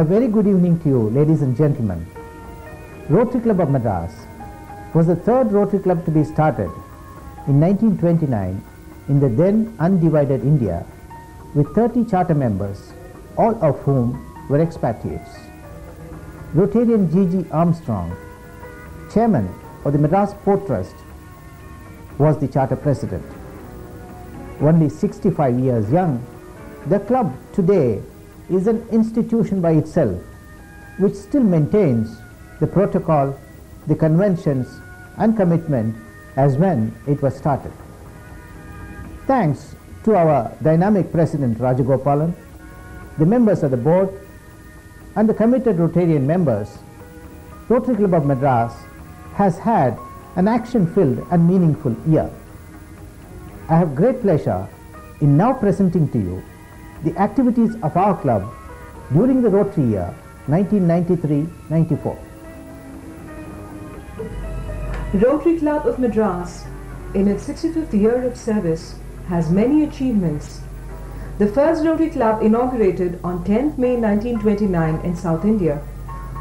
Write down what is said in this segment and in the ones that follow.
A very good evening to you, ladies and gentlemen. Rotary Club of Madras was the third Rotary Club to be started in 1929 in the then undivided India with 30 charter members, all of whom were expatriates. Rotarian G.G. Armstrong, chairman of the Madras Port Trust, was the charter president. Only 65 years young, the club today is an institution by itself, which still maintains the protocol, the conventions and commitment as when it was started. Thanks to our dynamic president Rajagopalan, the members of the board and the committed Rotarian members, Rotary Club of Madras has had an action-filled and meaningful year. I have great pleasure in now presenting to you the activities of our club during the Rotary year 1993-94. Rotary Club of Madras, in its 65th year of service, has many achievements. The first Rotary Club inaugurated on 10th May 1929 in South India,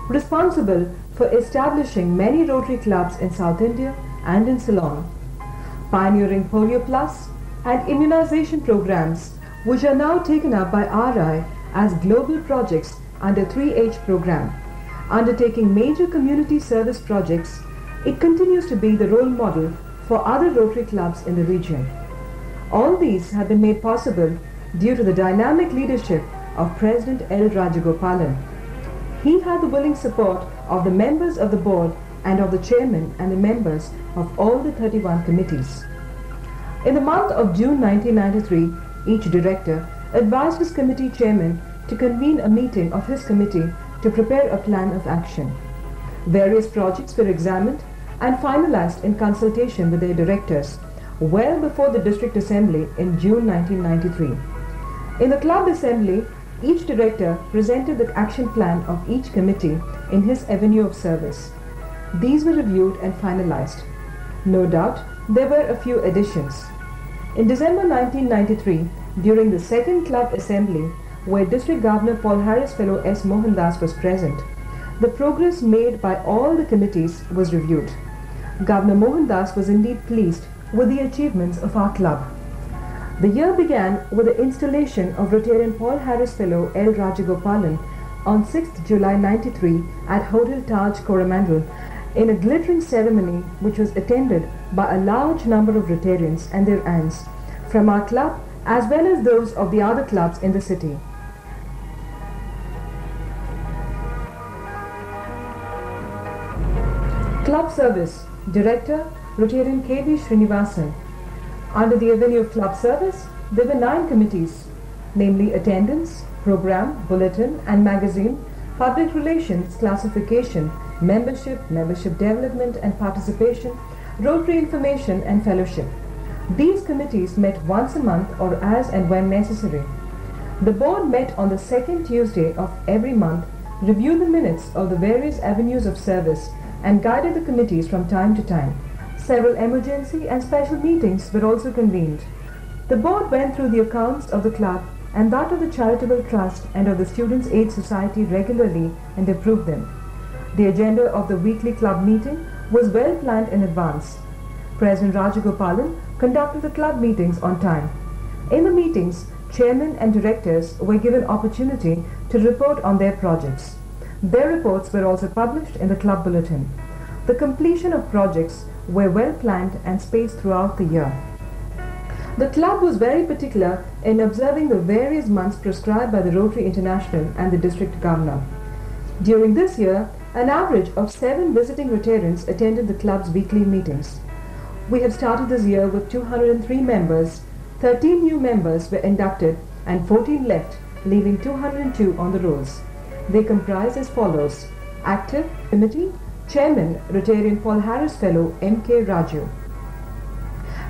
responsible for establishing many Rotary clubs in South India and in Ceylon, pioneering Polio Plus and immunization programs, which are now taken up by RI as global projects under 3H program. Undertaking major community service projects, it continues to be the role model for other Rotary clubs in the region. All these have been made possible due to the dynamic leadership of President L. Rajagopalan. He had the willing support of the members of the board and of the chairman and the members of all the 31 committees. In the month of June 1993, each director advised his committee chairman to convene a meeting of his committee to prepare a plan of action. Various projects were examined and finalized in consultation with their directors well before the district assembly in June 1993. In the club assembly, each director presented the action plan of each committee in his avenue of service. These were reviewed and finalized. No doubt, there were a few additions. In December 1993, during the second club assembly, where District Governor Paul Harris Fellow S. Mohandas was present, the progress made by all the committees was reviewed. Governor Mohandas was indeed pleased with the achievements of our club. The year began with the installation of Rotarian Paul Harris Fellow L. Rajagopalan on 6th July 93 at Hotel Taj, Coromandel, in a glittering ceremony which was attended by a large number of Rotarians and their aunts from our club as well as those of the other clubs in the city. Club Service Director Rotarian K.V. Srinivasan. Under the avenue of club service, there were 9 committees, namely Attendance, Program, Bulletin and Magazine, Public Relations, Classification, Membership, Membership Development and Participation, Rotary Information and Fellowship. These committees met once a month or as and when necessary. The board met on the second Tuesday of every month, reviewed the minutes of the various avenues of service and guided the committees from time to time. Several emergency and special meetings were also convened. The board went through the accounts of the club and that of the Charitable Trust and of the Students' Aid Society regularly and approved them. The agenda of the weekly club meeting was well planned in advance. President Rajagopalan conducted the club meetings on time. In the meetings, chairmen and directors were given opportunity to report on their projects. Their reports were also published in the club bulletin. The completion of projects were well planned and spaced throughout the year. The club was very particular in observing the various months prescribed by the Rotary International and the district governor. During this year, an average of 7 visiting Rotarians attended the club's weekly meetings. We have started this year with 203 members, 13 new members were inducted and 14 left, leaving 202 on the rolls. They comprise as follows: Active Committee, Chairman Rotarian Paul Harris Fellow M.K. Raju.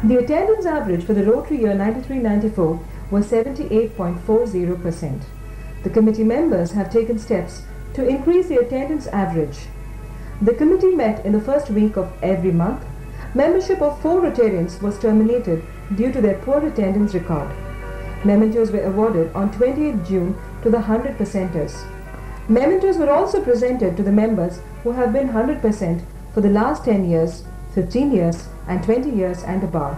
The attendance average for the Rotary year 93-94 was 78.40%. The committee members have taken steps to increase the attendance average. The committee met in the first week of every month. Membership of 4 Rotarians was terminated due to their poor attendance record. Mementos were awarded on 28th June to the 100%ers. Mementos were also presented to the members who have been 100% for the last 10 years, 15 years and 20 years and above.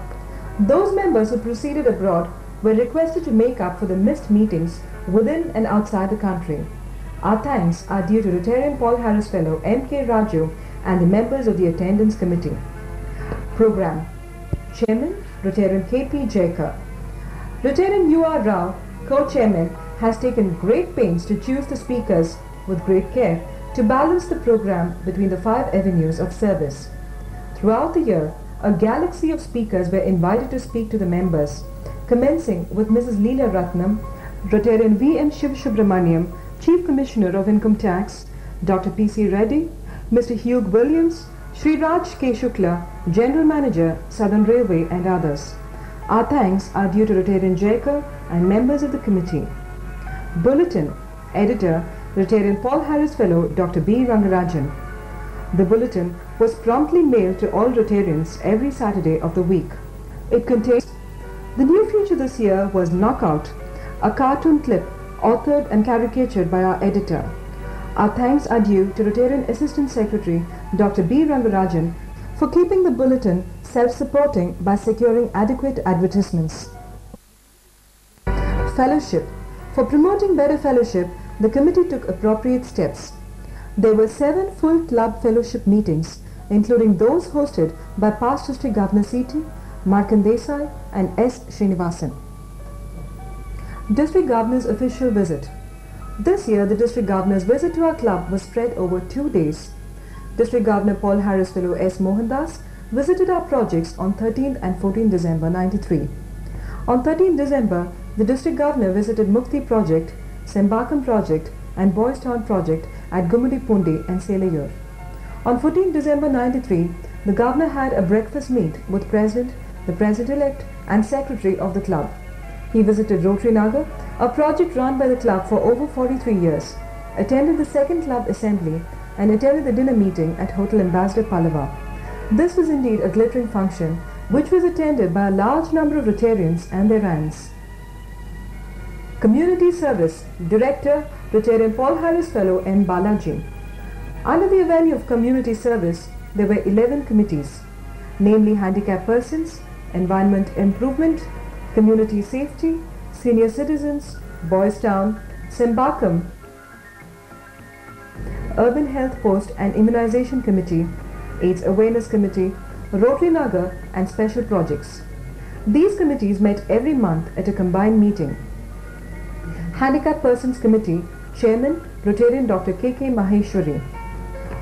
Those members who proceeded abroad were requested to make up for the missed meetings within and outside the country. Our thanks are due to Rotarian Paul Harris Fellow M.K. Raju and the members of the attendance committee. Program. Chairman, Rotarian K.P. Jaikar. Rotarian U.R. Rao, co-chairman, has taken great pains to choose the speakers with great care to balance the program between the 5 avenues of service. Throughout the year, a galaxy of speakers were invited to speak to the members, commencing with Mrs. Leela Ratnam, Rotarian V.M. Shivsubramaniam, Chief Commissioner of Income Tax, Dr. P.C. Reddy, Mr. Hugh Williams, Sri Raj K. Shukla, General Manager, Southern Railway and others. Our thanks are due to Rotarian Jaikar and members of the committee. Bulletin. Editor, Rotarian Paul Harris Fellow Dr. B. Rangarajan. The bulletin was promptly mailed to all Rotarians every Saturday of the week. It contains the new feature this year was Knockout, a cartoon clip authored and caricatured by our editor. Our thanks are due to Rotarian Assistant Secretary Dr. B. Rangarajan for keeping the bulletin self-supporting by securing adequate advertisements. Fellowship. For promoting better fellowship, the committee took appropriate steps. There were 7 full club fellowship meetings, including those hosted by past District Governor C.T., Markan Desai and S. Srinivasan. District Governor's official visit. This year, the District Governor's visit to our club was spread over 2 days. District Governor Paul Harris Fellow S. Mohandas visited our projects on 13th and 14th December 93. On 13th December, the District Governor visited Mukti Project, Sembakam Project and Boys Town Project at Gumudi Pundi and Selayur. On 14th December 93, the Governor had a breakfast meet with President, the President-elect and Secretary of the club. He visited Rotary Nagar, a project run by the club for over 43 years, attended the second club assembly and attended the dinner meeting at Hotel Ambassador Pallava. This was indeed a glittering function which was attended by a large number of Rotarians and their aunts. Community Service. Director, Rotarian Paul Harris Fellow M. Balaji. Under the avenue of community service, there were 11 committees, namely Handicapped Persons, Environment Improvement, Community Safety, Senior Citizens, Boys Town, Sembakam, Urban Health Post and Immunization Committee, AIDS Awareness Committee, Rotary Nagar and Special Projects. These committees met every month at a combined meeting. Handicapped Persons Committee, Chairman, Rotarian Dr. K.K. Maheshwari.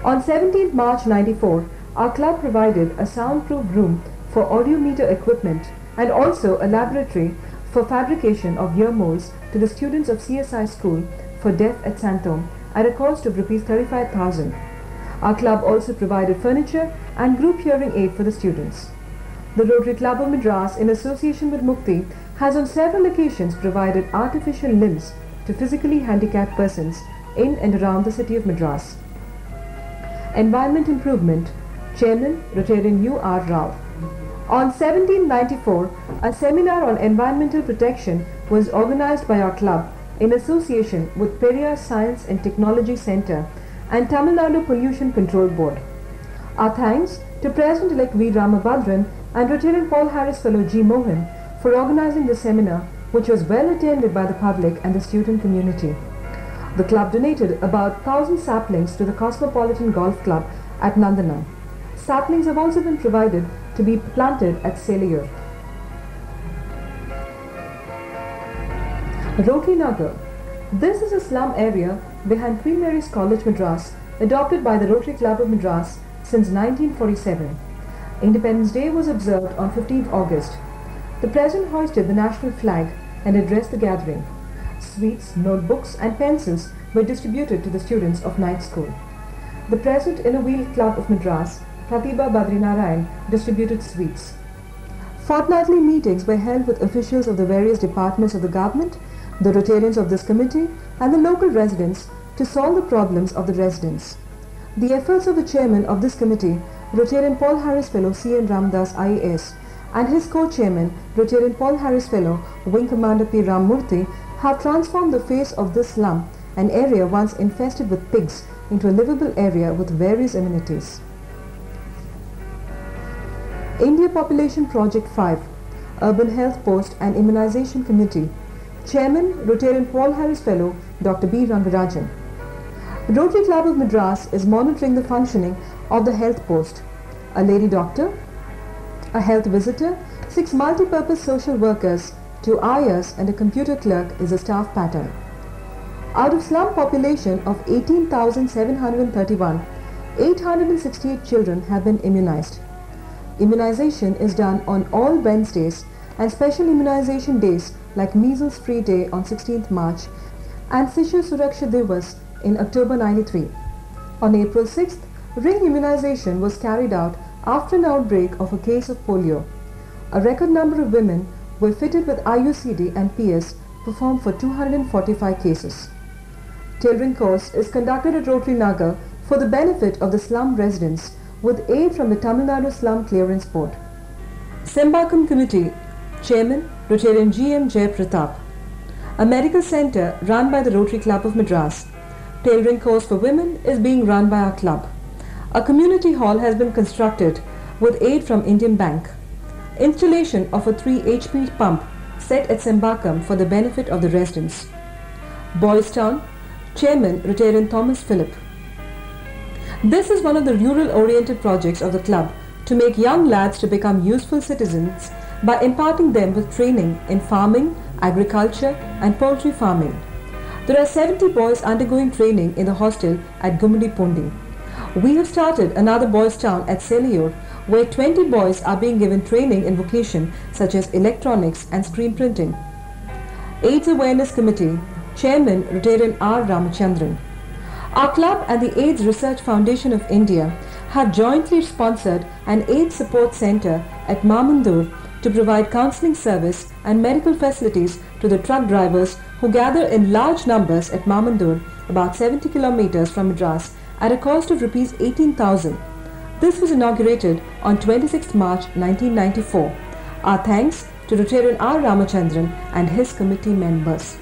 On 17th March 94, our club provided a soundproof room for audiometer equipment and also a laboratory for fabrication of ear molds to the students of CSI School for Deaf at Santom at a cost of Rs 35,000. Our club also provided furniture and group hearing aid for the students. The Rotary Club of Madras, in association with Mukti, has on several occasions provided artificial limbs to physically handicapped persons in and around the city of Madras. Environment Improvement. Chairman, Rotarian U.R. Rao. On 1794, a seminar on environmental protection was organized by our club in association with Periyar Science and Technology Center and Tamil Nadu Pollution Control Board. Our thanks to President-elect V. Ramabhadran and Rotarian Paul Harris Fellow G. Mohan for organizing the seminar, which was well attended by the public and the student community. The club donated about 1,000 saplings to the Cosmopolitan Golf Club at Nandanam. Saplings have also been provided to be planted at Selayur. Rotary Nagar. This is a slum area behind Queen Mary's College, Madras, adopted by the Rotary Club of Madras since 1947. Independence Day was observed on 15th August. The President hoisted the national flag and addressed the gathering. Sweets, notebooks and pencils were distributed to the students of night school. The President in a Wheel Club of Madras, Pratibha Badrinarayan, distributed sweets. Fortnightly meetings were held with officials of the various departments of the government, the Rotarians of this committee and the local residents to solve the problems of the residents. The efforts of the chairman of this committee, Rotarian Paul Harris Fellow C.N. Ramdas IAS, and his co-chairman, Rotarian Paul Harris Fellow Wing Commander P. Ramurthy, have transformed the face of this slum an area once infested with pigs into a livable area with various amenities. India Population Project 5, Urban Health Post and Immunization Committee, Chairman, Rotarian Paul Harris Fellow, Dr. B. Rangarajan. Rotary Club of Madras is monitoring the functioning of the health post. A lady doctor, a health visitor, 6 multi-purpose social workers, 2 ayahs and a computer clerk is the staff pattern. Out of slum population of 18,731, 868 children have been immunized. Immunization is done on all Wednesdays and special immunization days like Measles Free Day on 16th March and Sishu Suraksha Divas in October 93. On April 6th, ring immunization was carried out after an outbreak of a case of polio. A record number of women were fitted with IUCD and PS performed for 245 cases. Tailoring course is conducted at Rotary Nagar for the benefit of the slum residents with aid from the Tamil Nadu Slum Clearance Board. Sembakam Committee, Chairman Rotarian G.M. Jay Pratap. A medical center run by the Rotary Club of Madras. Tailoring course for women is being run by our club. A community hall has been constructed with aid from Indian Bank. Installation of a 3 HP pump set at Sembakam for the benefit of the residents. Boys Town, Chairman Rotarian Thomas Philip. This is one of the rural-oriented projects of the club to make young lads to become useful citizens by imparting them with training in farming, agriculture and poultry farming. There are 70 boys undergoing training in the hostel at Gumudi Pundi. We have started another boys' town at Seliur where 20 boys are being given training in vocation such as electronics and screen printing. AIDS Awareness Committee, Chairman Rotarian R. Ramachandran. Our club and the AIDS Research Foundation of India have jointly sponsored an AIDS Support Center at Mamundur to provide counseling service and medical facilities to the truck drivers who gather in large numbers at Mamundur, about 70 kilometers from Madras, at a cost of Rs 18,000. This was inaugurated on 26 March 1994. Our thanks to Rotarian R. Ramachandran and his committee members.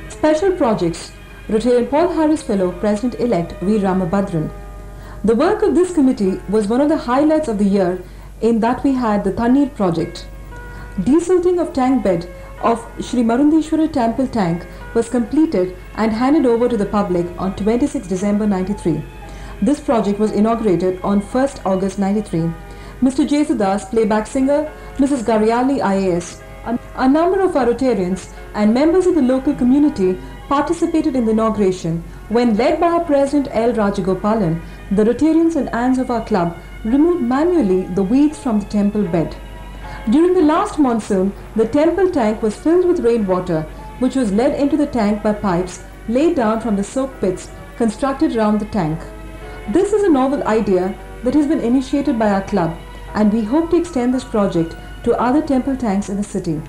Special projects. Rotarian Paul Harris Fellow President-elect V. Ramabhadran. The work of this committee was one of the highlights of the year in that we had the Thanneer project. Desilting of tank bed of Shri Marundeshwara Temple tank was completed and handed over to the public on 26 December 93. This project was inaugurated on 1st August 93. Mr. Jesudas, playback singer, Mrs. Garyali IAS, a number of our Rotarians and members of the local community participated in the inauguration when, led by our President L. Rajagopalan, the Rotarians and Ants of our club removed manually the weeds from the temple bed. During the last monsoon, the temple tank was filled with rainwater, which was led into the tank by pipes laid down from the soak pits constructed around the tank. This is a novel idea that has been initiated by our club, and we hope to extend this project to other temple tanks in the city.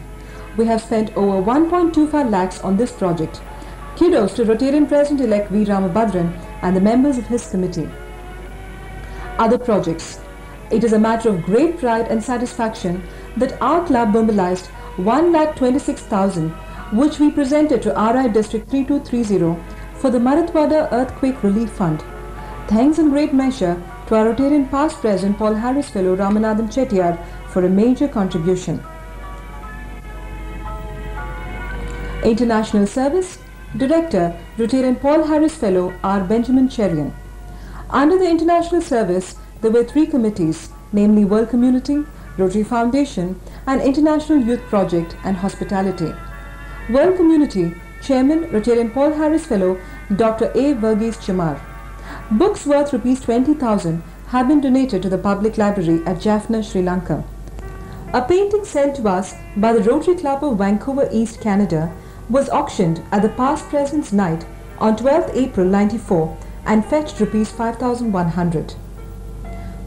We have spent over 1.25 lakhs on this project. Kudos to Rotarian President-elect V. Ramabhadran and the members of his committee. Other projects. It is a matter of great pride and satisfaction that our club mobilized 1,26,000, which we presented to RI District 3230 for the Marathwada Earthquake Relief Fund. Thanks in great measure to our Rotarian past President Paul Harris Fellow Ramanathan Chettiar for a major contribution. International Service, Director Rotarian Paul Harris Fellow R. Benjamin Cherian. Under the International Service, there were 3 committees, namely World Community, Rotary Foundation and International Youth Project and Hospitality. World Community, Chairman Rotarian Paul Harris Fellow Dr. A. Verghese Chamar. Books worth Rs 20,000 have been donated to the public library at Jaffna, Sri Lanka. A painting sent to us by the Rotary Club of Vancouver East, Canada was auctioned at the Past President's Night on 12th April 94 and fetched Rs 5,100.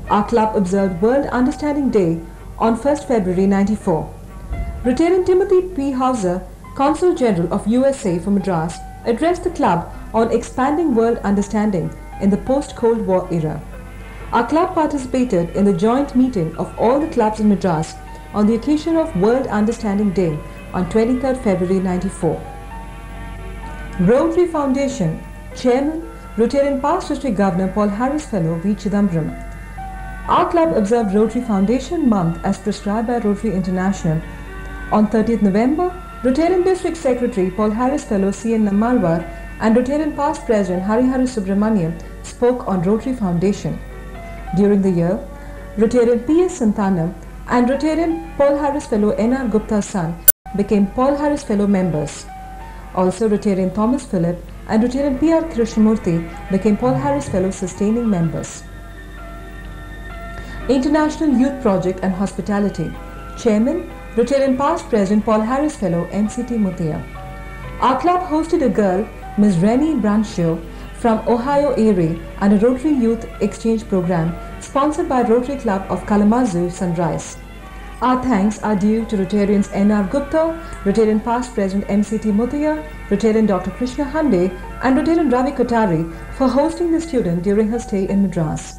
Our club observed World Understanding Day on 1st February 94. Rotarian Timothy P. Hauser, Consul General of USA for Madras, addressed the club on expanding world understanding in the post-Cold War era. Our club participated in the joint meeting of all the clubs in Madras on the occasion of World Understanding Day on 23rd February 94. Rotary Foundation, Chairman, Rotarian Past District Governor Paul Harris Fellow V. Chidambaram. Our club observed Rotary Foundation Month as prescribed by Rotary International. On 30th November, Rotarian District Secretary Paul Harris Fellow C. N. Nammalwar and Rotarian Past President Harihara Subramaniam spoke on Rotary Foundation. During the year, Rotarian P. S. Santhanam and Rotarian Paul Harris Fellow N. R. Gupta's son became Paul Harris Fellow members. Also, Rotarian Thomas Phillip and Rotarian P. R. Krishnamurthy became Paul Harris Fellow sustaining members. International Youth Project and Hospitality, Chairman, Rotarian Past President Paul Harris Fellow M.C.T. Muthia. Our club hosted a girl, Ms. Rennie Brancho, from Ohio Erie and a Rotary Youth Exchange Program sponsored by Rotary Club of Kalamazoo Sunrise. Our thanks are due to Rotarians N. R. Gupta, Rotarian Past President M.C.T. Muthia, Rotarian Dr. Krishna Hande and Rotarian Ravi Kothari for hosting the student during her stay in Madras.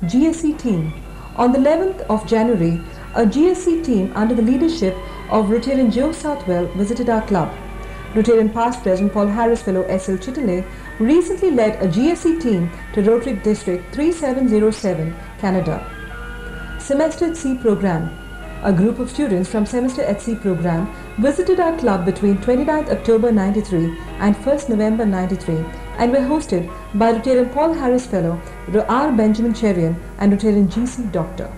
GSC Team. On the 11th of January, a GSC team under the leadership of Rotarian Joe Southwell visited our club. Rotarian Past President Paul Harris Fellow S.L. Chitale recently led a GSC team to Rotary District 3707, Canada. Semester at Sea Program. A group of students from Semester at Sea program visited our club between 29th October 93 and 1st November 93 and were hosted by Rotarian Paul Harris Fellow R. Benjamin Cherian and Rotarian G.C. Doctor.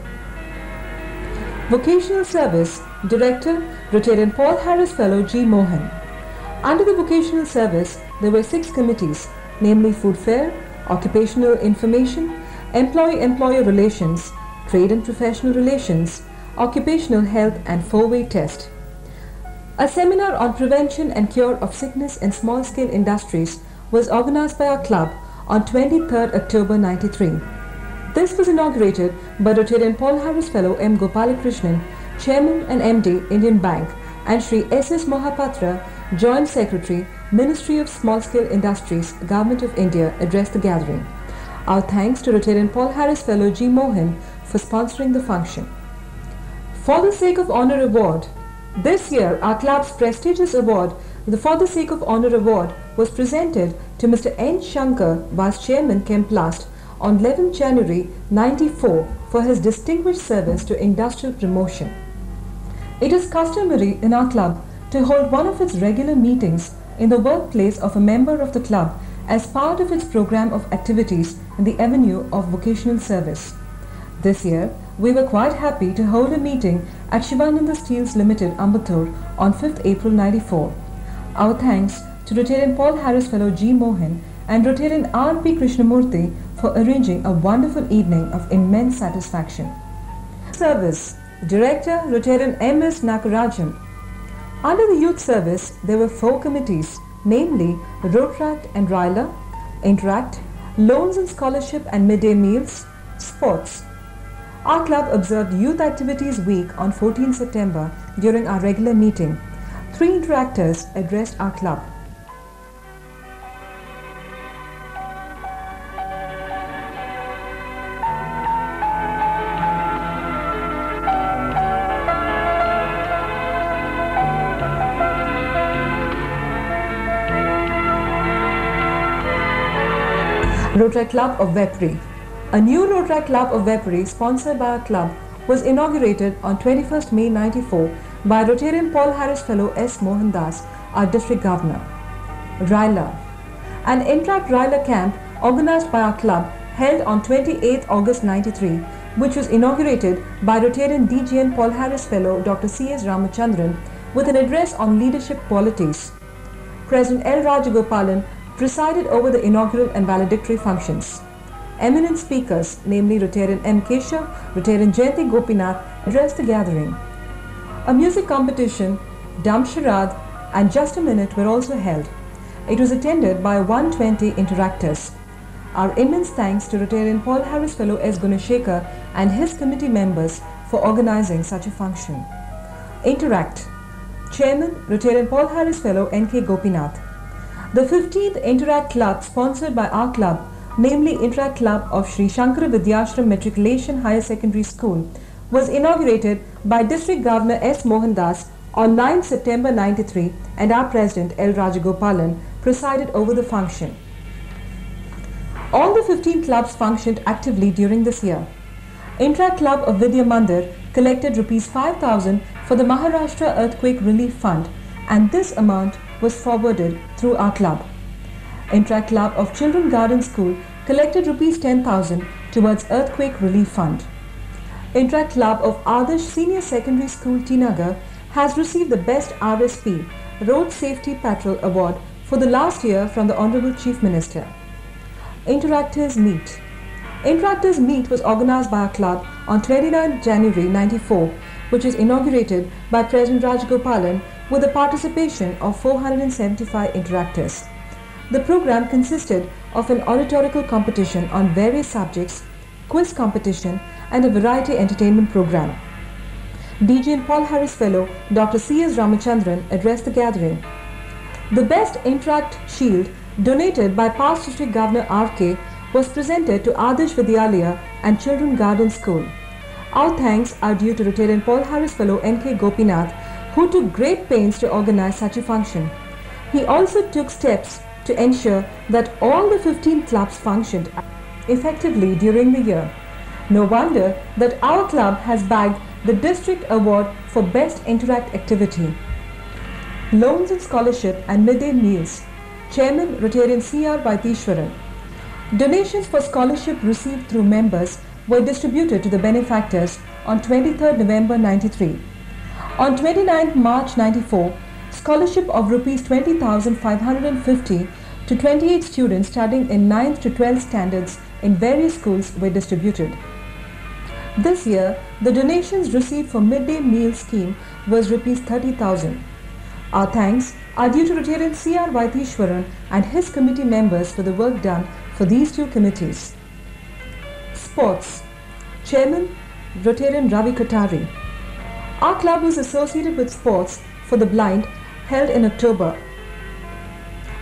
Vocational Service Director Rotarian Paul Harris Fellow G. Mohan. Under the Vocational Service, there were 6 committees, namely Food Fair, Occupational Information, Employee-Employer Relations, Trade and Professional Relations, Occupational Health and 4-way test. A seminar on prevention and cure of sickness in small-scale industries was organized by our club on 23rd October 93. This was inaugurated by Rotarian Paul Harris Fellow M. Gopalakrishnan, Chairman and MD, Indian Bank, and Shri S.S. Mohapatra, Joint Secretary, Ministry of Small-Scale Industries, Government of India, addressed the gathering. Our thanks to Rotarian Paul Harris Fellow G. Mohan for sponsoring the function. For the Sake of Honor Award. This year, our club's prestigious award, the For the Sake of Honor Award, was presented to Mr. N. Shankar, Vice Chairman, Chemplast, on 11 January 94 for his distinguished service to industrial promotion. It is customary in our club to hold one of its regular meetings in the workplace of a member of the club as part of its program of activities in the avenue of vocational service. This year, we were quite happy to hold a meeting at Shivananda Steels Limited, Ambattur on 5th April 94. Our thanks to Rotarian Paul Harris Fellow G. Mohan and Rotarian R. P. Krishnamurthy for arranging a wonderful evening of immense satisfaction. Service Director Rotarian M. S. Nakarajam. Under the Youth Service, there were 4 committees, namely Rotaract and RILA, Interact, Loans and Scholarship and Midday Meals, Sports. Our club observed Youth Activities Week on 14 September during our regular meeting. 3 interactors addressed our club. Rotary Club of Vepri. A new Rotary Club of Vepri sponsored by our club was inaugurated on 21st May 94 by Rotarian Paul Harris Fellow S. Mohandas, our District Governor. RILA. An Interact RILA camp organized by our club held on 28th August 93, which was inaugurated by Rotarian DGN Paul Harris Fellow Dr. C. S. Ramachandran with an address on leadership qualities. President L. Rajagopalan presided over the inaugural and valedictory functions. Eminent speakers, namely Rotarian M. Keshav, Rotarian Jayanti Gopinath, addressed the gathering. A music competition, Dam Charade and Just a Minute were also held. It was attended by 120 interactors. Our immense thanks to Rotarian Paul Harris Fellow S. Gunashekar and his committee members for organizing such a function. Interact. Chairman, Rotarian Paul Harris Fellow N.K. Gopinath. The 15th Interact Club sponsored by our club, namely Interact Club of Sri Shankara Vidyashram Matriculation Higher Secondary School, was inaugurated by District Governor S. Mohandas on 9 September 93 and our President L. Rajagopalan presided over the function. All the 15 clubs functioned actively during this year. Interact Club of Vidya Mandir collected Rs 5,000 for the Maharashtra Earthquake Relief Fund, and this amount was forwarded through our club. Interact Club of Children Garden School collected Rs 10,000 towards Earthquake Relief Fund. Interact Club of Adarsh Senior Secondary School, Tinagar, has received the Best RSP Road Safety Patrol Award for the last year from the Honorable Chief Minister. Interactors Meet. Interactors Meet was organized by our club on 29 January 94, which was inaugurated by President Rajagopalan with the participation of 475 interactors. The program consisted of an oratorical competition on various subjects, quiz competition, and a variety entertainment program. DJ and Paul Harris Fellow Dr. C.S. Ramachandran addressed the gathering. The Best Interact Shield, donated by past District Governor R.K., was presented to Adarsh Vidyalaya and Children Garden School. Our thanks are due to Retired Paul Harris Fellow N.K. Gopinath, who took great pains to organize such a function. He also took steps to ensure that all the 15 clubs functioned effectively during the year. No wonder that our club has bagged the District Award for Best Interact Activity. Loans and Scholarship and Midday Meals. Chairman Rotarian C.R. Vaitishwaran. Donations for scholarship received through members were distributed to the benefactors on 23rd November 93. On 29th March 94, scholarship of Rs 20,550 to 28 students studying in 9th to 12th standards in various schools were distributed. This year, the donations received for midday meal scheme was Rs 30,000. Our thanks are due to Rotarian C.R. Vaitishwaran and his committee members for the work done for these two committees. Sports. Chairman Rotarian Ravi Kothari. Our club was associated with sports for the blind held in October.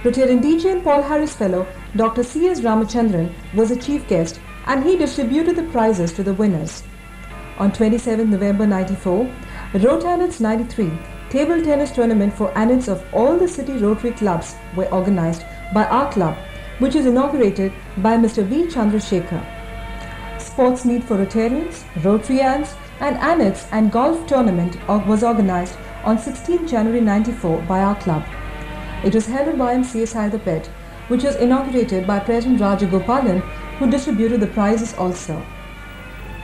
Rotarian DJ and Paul Harris Fellow Dr. C.S. Ramachandran was a chief guest, and he distributed the prizes to the winners. On 27 November 94, Rotanets 93 table tennis tournament for anets of all the city Rotary clubs were organized by our club, which is inaugurated by Mr. V. Chandrasekhar. Sports meet for Rotarians, Rotarians and anets and golf tournament was organized on 16 January 94 by our club. It was held at YMCA Hyderabad, which was inaugurated by President Rajagopalan, who distributed the prizes also.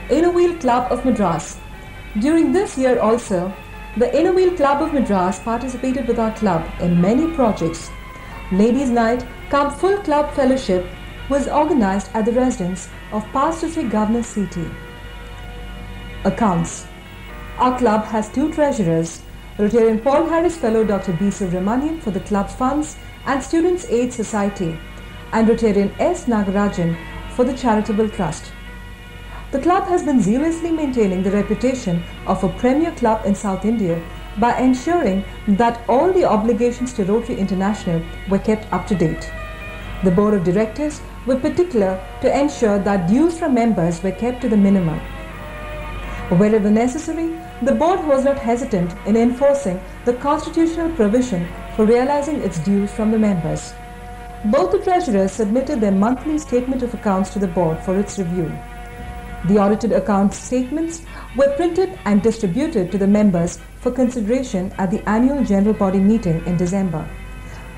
Innerwheel Club of Madras. During this year also, the Innerwheel Club of Madras participated with our club in many projects. Ladies' Night cum Full Club Fellowship was organized at the residence of past District Governor C.T. Accounts. Our club has two treasurers, Rotarian Paul Harris Fellow Dr. B. Subramanian for the club's funds and Students' Aid Society, and Rotarian S. Nagarajan for the Charitable Trust. The club has been zealously maintaining the reputation of a premier club in South India by ensuring that all the obligations to Rotary International were kept up to date. The Board of Directors were particular to ensure that dues from members were kept to the minimum. Wherever necessary, the Board was not hesitant in enforcing the constitutional provision for realizing its dues from the members. Both the treasurers submitted their monthly statement of accounts to the Board for its review. The audited account statements were printed and distributed to the members for consideration at the annual General Body meeting in December.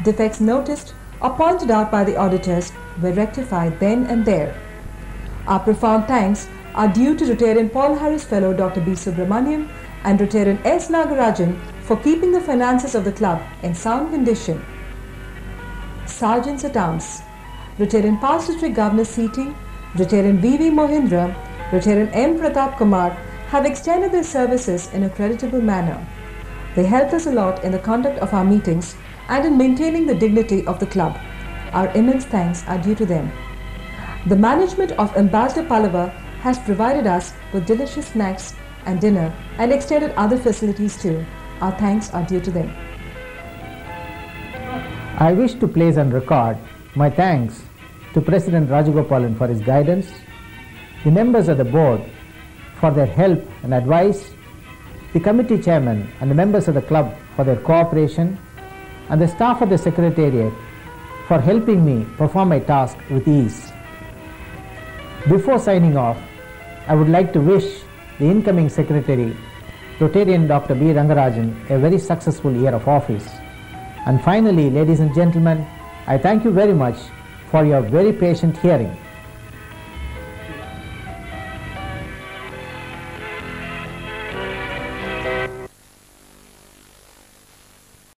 Defects noticed or pointed out by the auditors were rectified then and there. Our profound thanks are due to Rotarian Paul Harris Fellow Dr. B. Subramanian and Rotarian S. Nagarajan for keeping the finances of the club in sound condition. Sergeants at Arms. Rotarian Past District Governor C.T., Rotarian V.V. Mohindra, Rotarian M. Pratap Kumar have extended their services in a creditable manner. They helped us a lot in the conduct of our meetings and in maintaining the dignity of the club. Our immense thanks are due to them. The management of Ambassador Pallava has provided us with delicious snacks and dinner and extended other facilities too. Our thanks are due to them. I wish to place on record my thanks to President Rajagopalan for his guidance, the members of the board for their help and advice, the committee chairman and the members of the club for their cooperation, and the staff of the secretariat for helping me perform my task with ease. Before signing off, I would like to wish the incoming Secretary, Rotarian Dr. B. Rangarajan, a very successful year of office. And finally, ladies and gentlemen, I thank you very much for your very patient hearing.